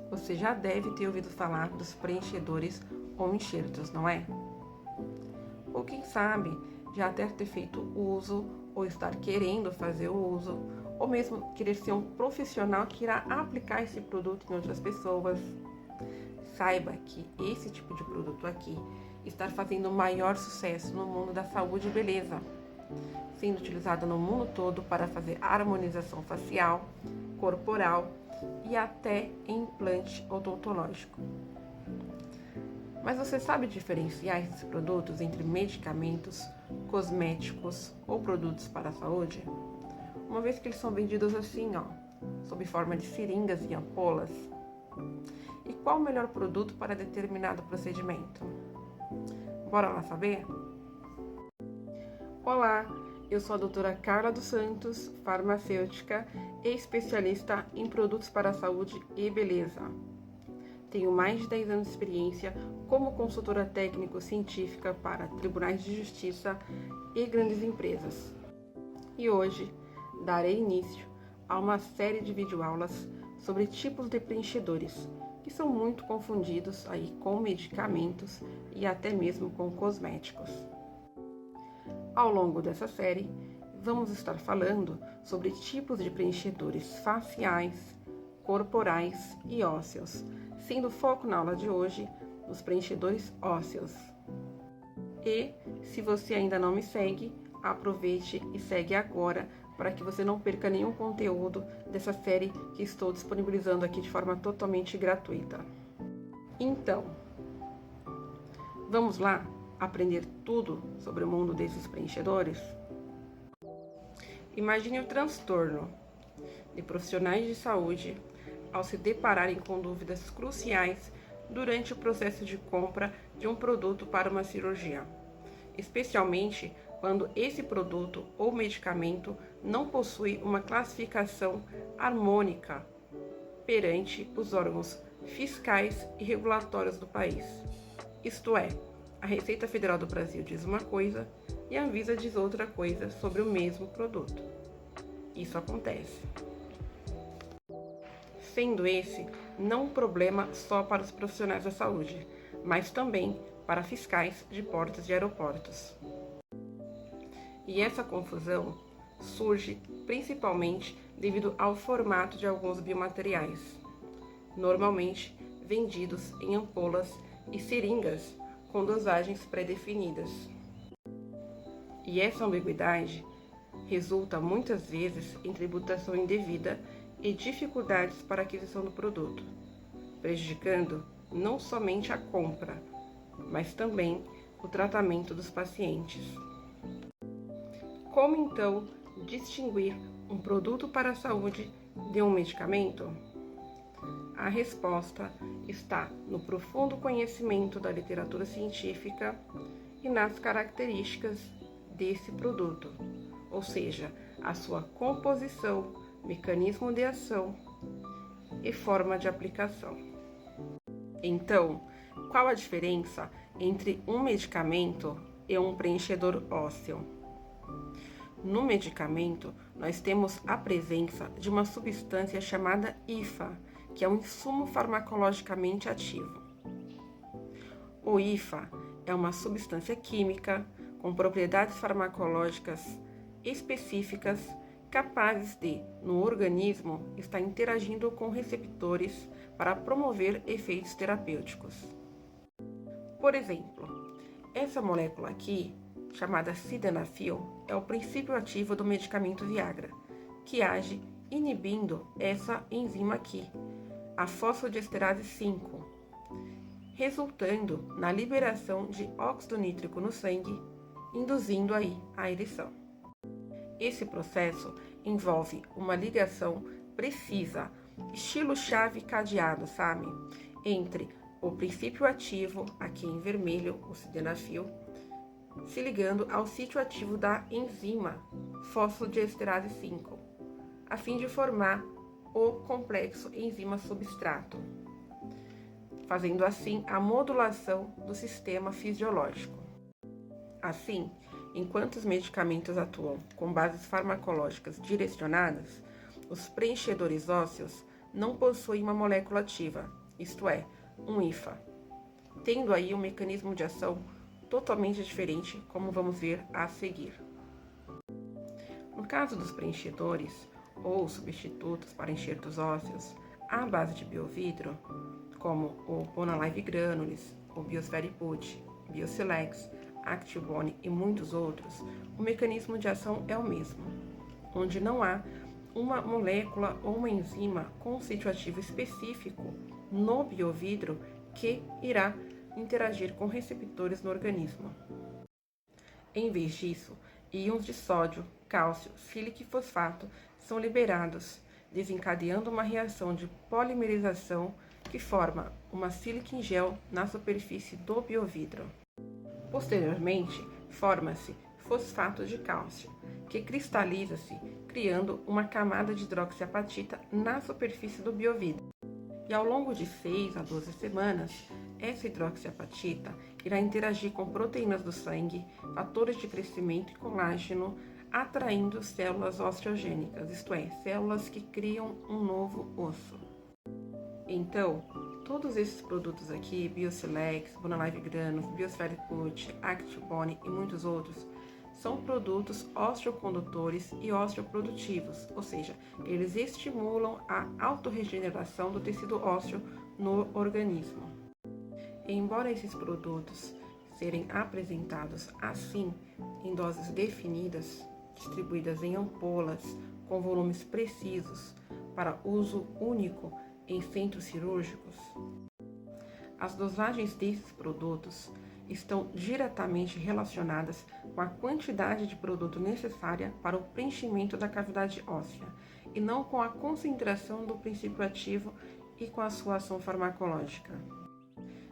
Você já deve ter ouvido falar dos preenchedores ou enxertos, não é? Ou quem sabe já até ter feito uso ou estar querendo fazer o uso, ou mesmo querer ser um profissional que irá aplicar esse produto em outras pessoas. Saiba que esse tipo de produto aqui está fazendo maior sucesso no mundo da saúde e beleza, sendo utilizado no mundo todo para fazer harmonização facial, corporal e até implante odontológico. Mas você sabe diferenciar esses produtos entre medicamentos, cosméticos ou produtos para a saúde? Uma vez que eles são vendidos assim, sob forma de seringas e ampolas. E qual o melhor produto para determinado procedimento? Bora lá saber? Olá, eu sou a doutora Carla dos Santos, farmacêutica e especialista em produtos para a saúde e beleza. Tenho mais de 10 anos de experiência como consultora técnico-científica para tribunais de justiça e grandes empresas. E hoje darei início a uma série de videoaulas sobre tipos de preenchedores, que são muito confundidos aí com medicamentos e até mesmo com cosméticos. Ao longo dessa série, vamos estar falando sobre tipos de preenchedores faciais, corporais e ósseos, sendo o foco na aula de hoje nos preenchedores ósseos. E, se você ainda não me segue, aproveite e segue agora para que você não perca nenhum conteúdo dessa série que estou disponibilizando aqui de forma totalmente gratuita. Então, vamos lá aprender tudo sobre o mundo desses preenchedores? Imagine o transtorno de profissionais de saúde ao se depararem com dúvidas cruciais durante o processo de compra de um produto para uma cirurgia, especialmente quando esse produto ou medicamento não possui uma classificação harmônica perante os órgãos fiscais e regulatórios do país. Isto é, a Receita Federal do Brasil diz uma coisa e a Anvisa diz outra coisa sobre o mesmo produto. Isso acontece. Sendo esse não um problema só para os profissionais da saúde, mas também para fiscais de portos e aeroportos. E essa confusão surge principalmente devido ao formato de alguns biomateriais, normalmente vendidos em ampolas e seringas com dosagens pré-definidas. E essa ambiguidade resulta muitas vezes em tributação indevida e dificuldades para a aquisição do produto, prejudicando não somente a compra, mas também o tratamento dos pacientes. Como então distinguir um produto para a saúde de um medicamento? A resposta está no profundo conhecimento da literatura científica e nas características desse produto, ou seja, a sua composição, mecanismo de ação e forma de aplicação. Então, qual a diferença entre um medicamento e um preenchedor ósseo? No medicamento, nós temos a presença de uma substância chamada IFA, que é um insumo farmacologicamente ativo. O IFA é uma substância química com propriedades farmacológicas específicas capazes de, no organismo, estar interagindo com receptores para promover efeitos terapêuticos. Por exemplo, essa molécula aqui, chamada sildenafil, é o princípio ativo do medicamento Viagra, que age inibindo essa enzima aqui, a fosfodiesterase 5, resultando na liberação de óxido nítrico no sangue, induzindo aí a ereção. Esse processo envolve uma ligação precisa, estilo chave cadeado, sabe? Entre o princípio ativo, aqui em vermelho, o sildenafil, se ligando ao sítio ativo da enzima fosfodiesterase 5, a fim de formar o complexo enzima-substrato, fazendo assim a modulação do sistema fisiológico. Assim, enquanto os medicamentos atuam com bases farmacológicas direcionadas, os preenchedores ósseos não possui uma molécula ativa, isto é, um IFA, tendo aí um mecanismo de ação totalmente diferente, como vamos ver a seguir. No caso dos preenchedores ou substitutos para enxertos ósseos à base de biovidro, como o Bonalive Granules, o Biosphere Put, Biosilex, Actibone e muitos outros, o mecanismo de ação é o mesmo, onde não há uma molécula ou uma enzima com sítio ativo específico no biovidro que irá interagir com receptores no organismo. Em vez disso, íons de sódio, cálcio, sílico e fosfato são liberados, desencadeando uma reação de polimerização que forma uma sílica em gel na superfície do biovidro. Posteriormente, forma-se fosfato de cálcio, que cristaliza-se, criando uma camada de hidroxiapatita na superfície do biovidro. E ao longo de 6 a 12 semanas, essa hidroxiapatita irá interagir com proteínas do sangue, fatores de crescimento e colágeno, atraindo células osteogênicas, isto é, células que criam um novo osso. Então, todos esses produtos aqui, Biosilex, Bonalive Granules, Biosphere Put, Actibone e muitos outros, são produtos osteocondutores e osteoprodutivos, ou seja, eles estimulam a autorregeneração do tecido ósseo no organismo. Embora esses produtos serem apresentados assim, em doses definidas, distribuídas em ampolas com volumes precisos para uso único em centros cirúrgicos, as dosagens desses produtos estão diretamente relacionadas com a quantidade de produto necessária para o preenchimento da cavidade óssea, e não com a concentração do princípio ativo e com a sua ação farmacológica,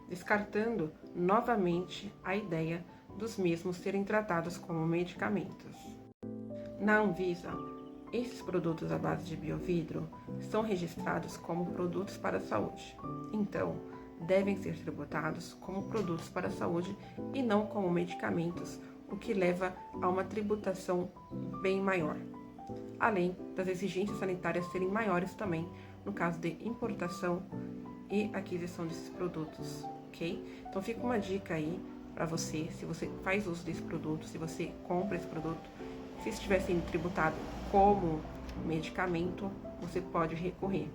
descartando novamente a ideia dos mesmos serem tratados como medicamentos. Na Anvisa, esses produtos à base de biovidro são registrados como produtos para a saúde, então devem ser tributados como produtos para a saúde e não como medicamentos, o que leva a uma tributação bem maior, além das exigências sanitárias serem maiores também no caso de importação e aquisição desses produtos, ok? Então fica uma dica aí para você, se você faz uso desse produto, se você compra esse produto, se estiver sendo tributado como medicamento, você pode recorrer.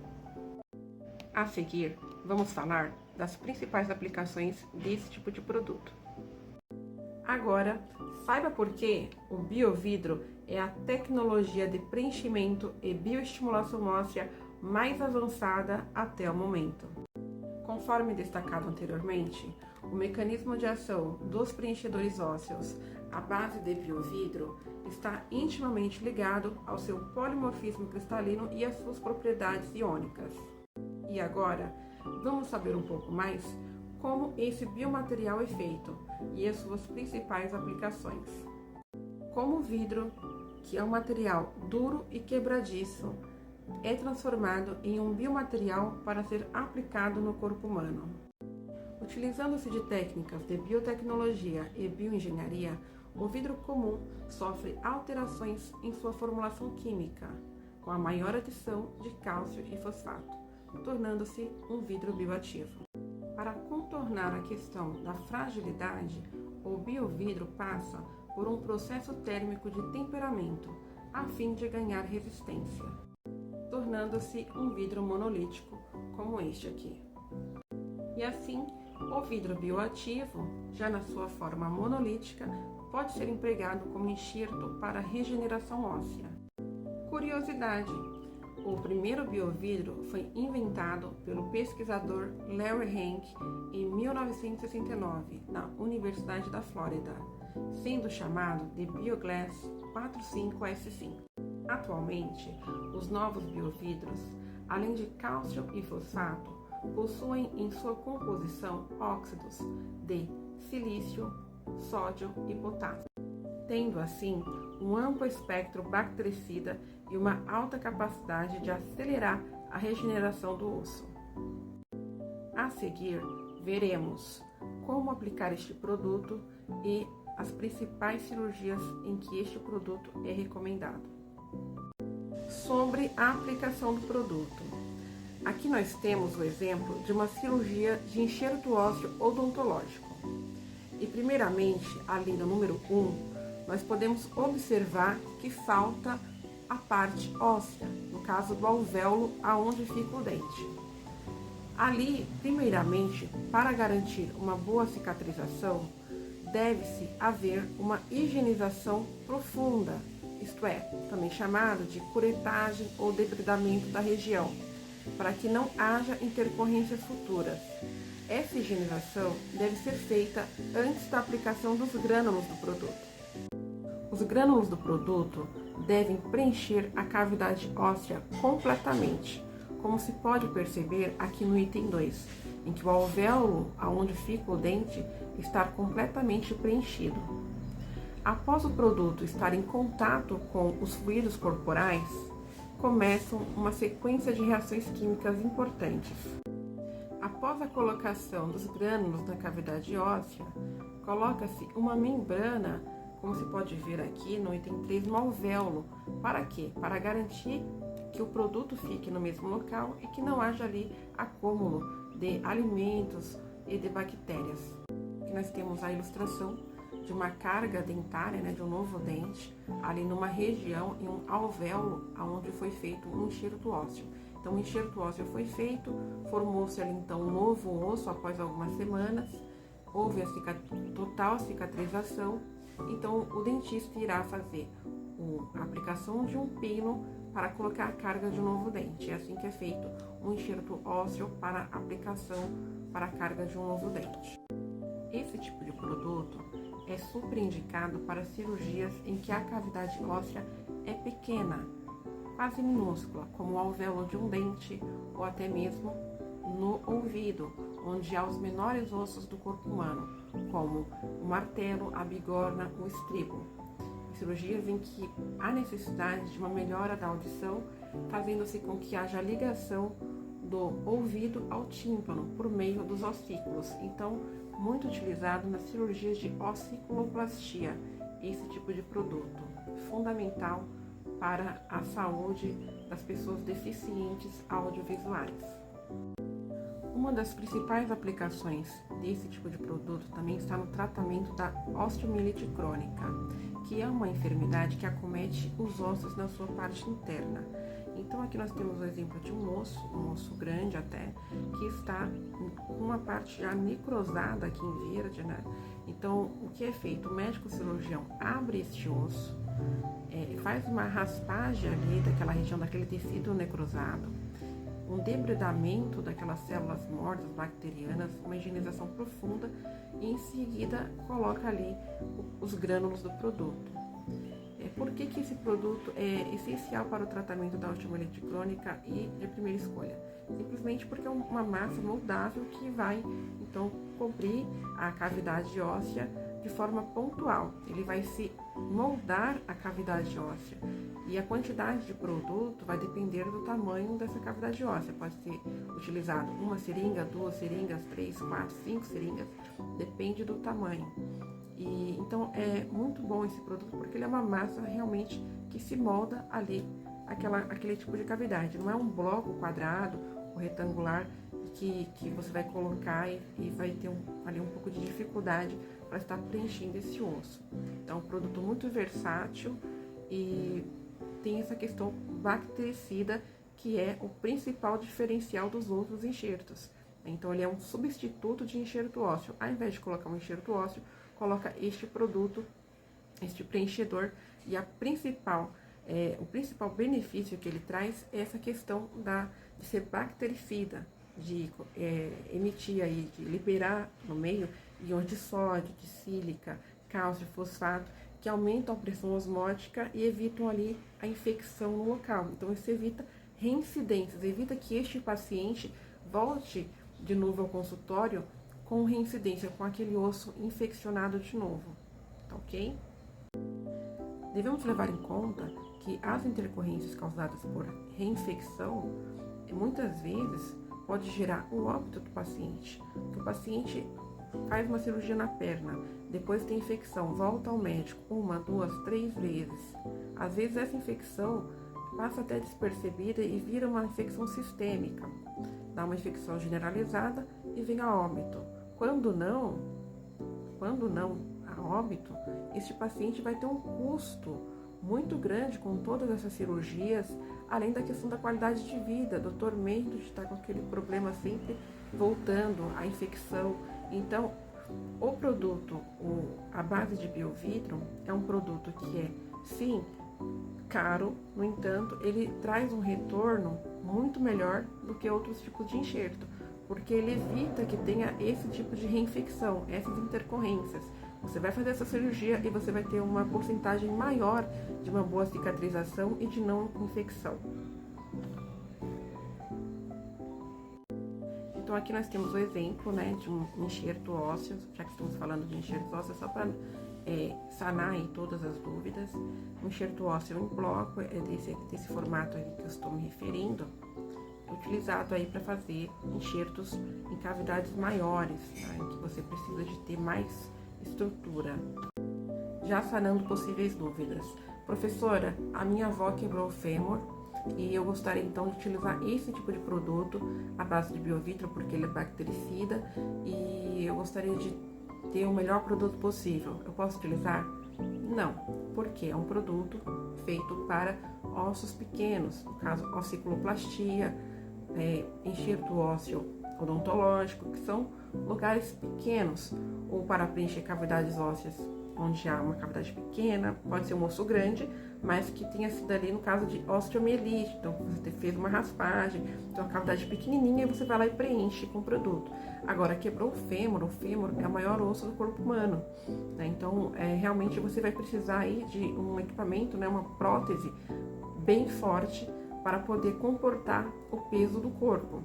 A seguir, vamos falar das principais aplicações desse tipo de produto. Agora, saiba por que o biovidro é a tecnologia de preenchimento e bioestimulação óssea mais avançada até o momento. Conforme destacado anteriormente, o mecanismo de ação dos preenchedores ósseos à base de biovidro está intimamente ligado ao seu polimorfismo cristalino e às suas propriedades iônicas. E agora, vamos saber um pouco mais como esse biomaterial é feito e as suas principais aplicações. Como o vidro, que é um material duro e quebradiço, é transformado em um biomaterial para ser aplicado no corpo humano. Utilizando-se de técnicas de biotecnologia e bioengenharia, o vidro comum sofre alterações em sua formulação química, com a maior adição de cálcio e fosfato, tornando-se um vidro bioativo. Para contornar a questão da fragilidade, o biovidro passa por um processo térmico de temperamento, a fim de ganhar resistência, tornando-se um vidro monolítico, como este aqui. E assim, o vidro bioativo, já na sua forma monolítica, pode ser empregado como enxerto para regeneração óssea. Curiosidade: o primeiro biovidro foi inventado pelo pesquisador Larry Henk em 1969, na Universidade da Flórida, sendo chamado de Bioglass 45S5. Atualmente, os novos biovidros, além de cálcio e fosfato, possuem em sua composição óxidos de silício, sódio e potássio, tendo assim um amplo espectro bactericida e uma alta capacidade de acelerar a regeneração do osso. A seguir, veremos como aplicar este produto e as principais cirurgias em que este produto é recomendado. Sobre a aplicação do produto. Aqui nós temos o exemplo de uma cirurgia de enxerto ósseo odontológico. E primeiramente, ali no número 1, nós podemos observar que falta a parte óssea, no caso do alvéolo, aonde fica o dente. Ali, primeiramente, para garantir uma boa cicatrização, deve-se haver uma higienização profunda, isto é, também chamado de curetagem ou debridamento da região, para que não haja intercorrências futuras. Essa higienização deve ser feita antes da aplicação dos grânulos do produto. Os grânulos do produto devem preencher a cavidade óssea completamente, como se pode perceber aqui no item 2, em que o alvéolo, aonde fica o dente, está completamente preenchido. Após o produto estar em contato com os fluidos corporais, começam uma sequência de reações químicas importantes. Após a colocação dos grânulos na cavidade óssea, coloca-se uma membrana, como se pode ver aqui no item 3, no alvéolo. Para quê? Para garantir que o produto fique no mesmo local e que não haja ali acúmulo de alimentos e de bactérias. Aqui nós temos a ilustração de uma carga dentária, de um novo dente, ali numa região, em um alvéolo, onde foi feito um enxerto ósseo. Então, o enxerto ósseo foi feito, formou-se ali então um novo osso após algumas semanas, houve a total cicatrização, então o dentista irá fazer a aplicação de um pino para colocar a carga de um novo dente. É assim que é feito um enxerto ósseo para aplicação para a carga de um novo dente. Esse tipo de produto é super indicado para cirurgias em que a cavidade óssea é pequena, quase minúscula, como o alvéolo de um dente ou até mesmo no ouvido, onde há os menores ossos do corpo humano, como o martelo, a bigorna, o estribo. Cirurgias em que há necessidade de uma melhora da audição, fazendo-se com que haja ligação do ouvido ao tímpano por meio dos ossículos. Então, muito utilizado nas cirurgias de ossiculoplastia, esse tipo de produto, fundamental para a saúde das pessoas deficientes audiovisuais. Uma das principais aplicações desse tipo de produto também está no tratamento da osteomielite crônica, que é uma enfermidade que acomete os ossos na sua parte interna. Então aqui nós temos o exemplo de um osso grande até, que está com uma parte já necrosada aqui em verde, Então o que é feito? O médico cirurgião abre este osso, faz uma raspagem ali daquela região, daquele tecido necrosado, um debridamento daquelas células mortas bacterianas, uma higienização profunda e em seguida coloca ali os grânulos do produto. Por que esse produto é essencial para o tratamento da osteomielite crônica e de primeira escolha? Simplesmente porque é uma massa moldável que vai então cobrir a cavidade óssea de forma pontual. Ele vai se moldar a cavidade óssea e a quantidade de produto vai depender do tamanho dessa cavidade óssea. Pode ser utilizado uma seringa, 2 seringas, 3, 4, 5 seringas, depende do tamanho. E então é muito bom esse produto porque ele é uma massa realmente que se molda ali aquele tipo de cavidade. Não é um bloco quadrado ou retangular que você vai colocar e vai ter ali um pouco de dificuldade para estar preenchendo esse osso. Então é um produto muito versátil e tem essa questão bactericida que é o principal diferencial dos outros enxertos. Então ele é um substituto de enxerto ósseo. Ao invés de colocar um enxerto ósseo, coloca este produto, este preenchedor, e o principal benefício que ele traz é essa questão de ser bactericida, de emitir aí, de liberar no meio íons de sódio, de sílica, cálcio, fosfato, que aumentam a pressão osmótica e evitam ali a infecção no local. Então isso evita reincidências, evita que este paciente volte de novo ao consultório com reincidência, com aquele osso infeccionado de novo, tá ok? Devemos levar em conta que as intercorrências causadas por reinfecção, muitas vezes, pode gerar o óbito do paciente. Que o paciente faz uma cirurgia na perna, depois tem infecção, volta ao médico 1, 2, 3 vezes. Às vezes essa infecção passa até despercebida e vira uma infecção sistêmica. dá uma infecção generalizada e vem a óbito. Quando não a óbito, este paciente vai ter um custo muito grande com todas essas cirurgias, além da questão da qualidade de vida, do tormento de estar com aquele problema sempre voltando, a infecção. Então, o produto, a base de biovidro, é um produto que é, sim, caro, no entanto, ele traz um retorno muito melhor do que outros tipos de enxerto, porque ele evita que tenha esse tipo de reinfecção, essas intercorrências. Você vai fazer essa cirurgia e você vai ter uma porcentagem maior de uma boa cicatrização e de não infecção. Então aqui nós temos o exemplo, né, de um enxerto ósseo, já que estamos falando de enxertos ósseos, só para sanar aí todas as dúvidas. Um enxerto ósseo em bloco, desse formato aí que eu estou me referindo, utilizado aí para fazer enxertos em cavidades maiores, tá, em que você precisa de ter mais estrutura. Já sanando possíveis dúvidas. Professora, a minha avó quebrou o fêmur e eu gostaria então de utilizar esse tipo de produto à base de biovidro, porque ele é bactericida e eu gostaria de ter o melhor produto possível. Eu posso utilizar? Não, porque é um produto feito para ossos pequenos, no caso ossiculoplastia, enxerto ósseo odontológico, que são lugares pequenos, ou para preencher cavidades ósseas onde há uma cavidade pequena, pode ser um osso grande, mas que tenha sido ali no caso de osteomielite, então você fez uma raspagem, então uma cavidade pequenininha e você vai lá e preenche com o produto. Agora, quebrou o fêmur é o maior osso do corpo humano, né? Então realmente você vai precisar aí de um equipamento, né, uma prótese bem forte para poder comportar o peso do corpo.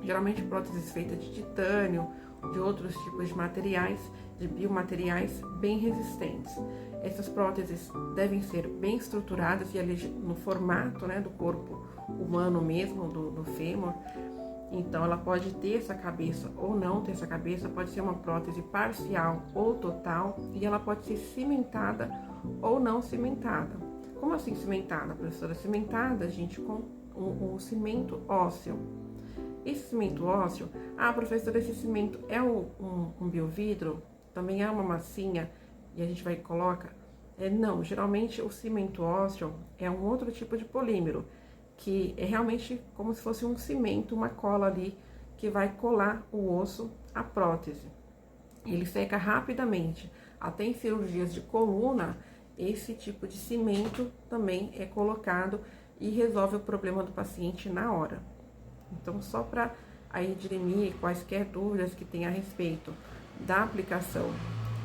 Geralmente próteses feitas de titânio, de outros tipos de materiais, de biomateriais bem resistentes. Essas próteses devem ser bem estruturadas e ali no formato, né, do corpo humano mesmo, do fêmur. Então ela pode ter essa cabeça ou não ter essa cabeça, pode ser uma prótese parcial ou total e ela pode ser cimentada ou não cimentada. Como assim cimentada, professora? Cimentada, gente, com o cimento ósseo. Esse cimento ósseo, professora, esse cimento é um biovidro? Também é uma massinha e a gente vai e coloca? Não, geralmente o cimento ósseo é um outro tipo de polímero, que é realmente como se fosse um cimento, uma cola ali, que vai colar o osso à prótese. Ele seca rapidamente. Até em cirurgias de coluna, esse tipo de cimento também é colocado e resolve o problema do paciente na hora. Então, só para aí dirimir quaisquer dúvidas que tenha a respeito da aplicação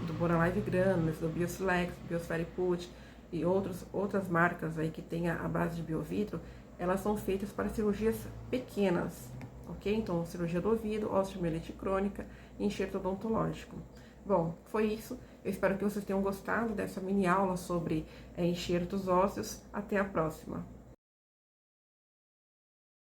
do Boralive Granules, do Biosilex, Biosferiput e outras marcas aí que tenha a base de biovidro, elas são feitas para cirurgias pequenas, ok? Então, cirurgia do ouvido, osteomielite crônica e enxerto odontológico. Bom, foi isso. Eu espero que vocês tenham gostado dessa mini aula sobre enxertos ósseos. Até a próxima!